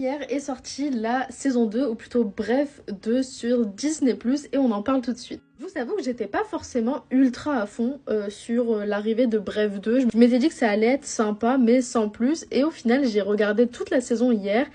Hier est sortie la saison 2, ou plutôt Bref 2 sur Disney+, et on en parle tout de suite. Je vous avoue que j'étais pas forcément ultra à fond sur l'arrivée de Bref 2. Je m'étais dit que ça allait être sympa, mais sans plus. Et au final, j'ai regardé toute la saison hier,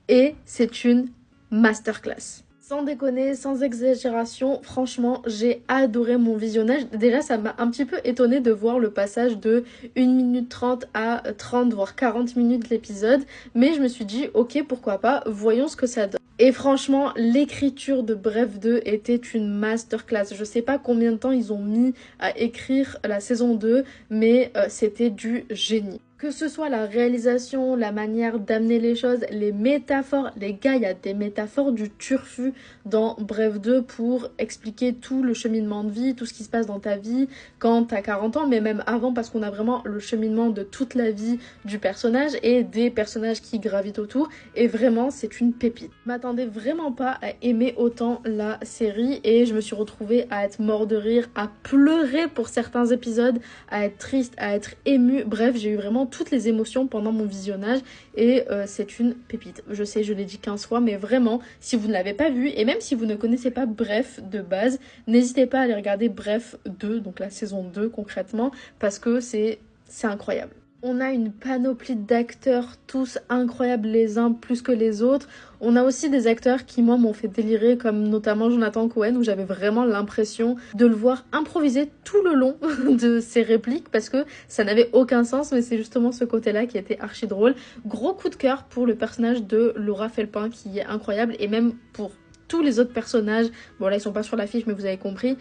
et c'est une masterclass. Sans déconner, sans exagération, franchement, j'ai adoré mon visionnage. Déjà, ça m'a un petit peu étonnée de voir le passage de 1 minute 30 à 30, voire 40 minutes l'épisode. Mais je me suis dit, ok, pourquoi pas, voyons ce que ça donne. Et franchement, l'écriture de Bref 2 était une masterclass. Je sais pas combien de temps ils ont mis à écrire la saison 2, mais c'était du génie. Que ce soit la réalisation, la manière d'amener les choses, les métaphores. Les gars, il y a des métaphores du turfu dans Bref 2 pour expliquer tout le cheminement de vie, tout ce qui se passe dans ta vie quand t'as 40 ans, mais même avant, parce qu'on a vraiment le cheminement de toute la vie du personnage et des personnages qui gravitent autour. Et vraiment, c'est une pépite. Je m'attendais vraiment pas à aimer autant la série et je me suis retrouvée à être mort de rire, à pleurer pour certains épisodes, à être triste, à être émue. Bref, j'ai eu vraiment toutes les émotions pendant mon visionnage et c'est une pépite. Je sais, je l'ai dit 15 fois, mais vraiment, si vous ne l'avez pas vu et même si vous ne connaissez pas Bref de base, n'hésitez pas à aller regarder Bref 2, donc la saison 2 concrètement, parce que c'est incroyable. On a une panoplie d'acteurs, tous incroyables les uns plus que les autres. On a aussi des acteurs qui, moi, m'ont fait délirer, comme notamment Jonathan Cohen, où j'avais vraiment l'impression de le voir improviser tout le long de ses répliques, parce que ça n'avait aucun sens, mais c'est justement ce côté-là qui était archi drôle. Gros coup de cœur pour le personnage de Laura Felpin, qui est incroyable, et même pour tous les autres personnages. Bon, là, ils sont pas sur l'affiche, mais vous avez compris.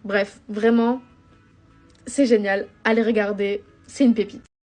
Bref, vraiment, c'est génial. Allez regarder, c'est une pépite.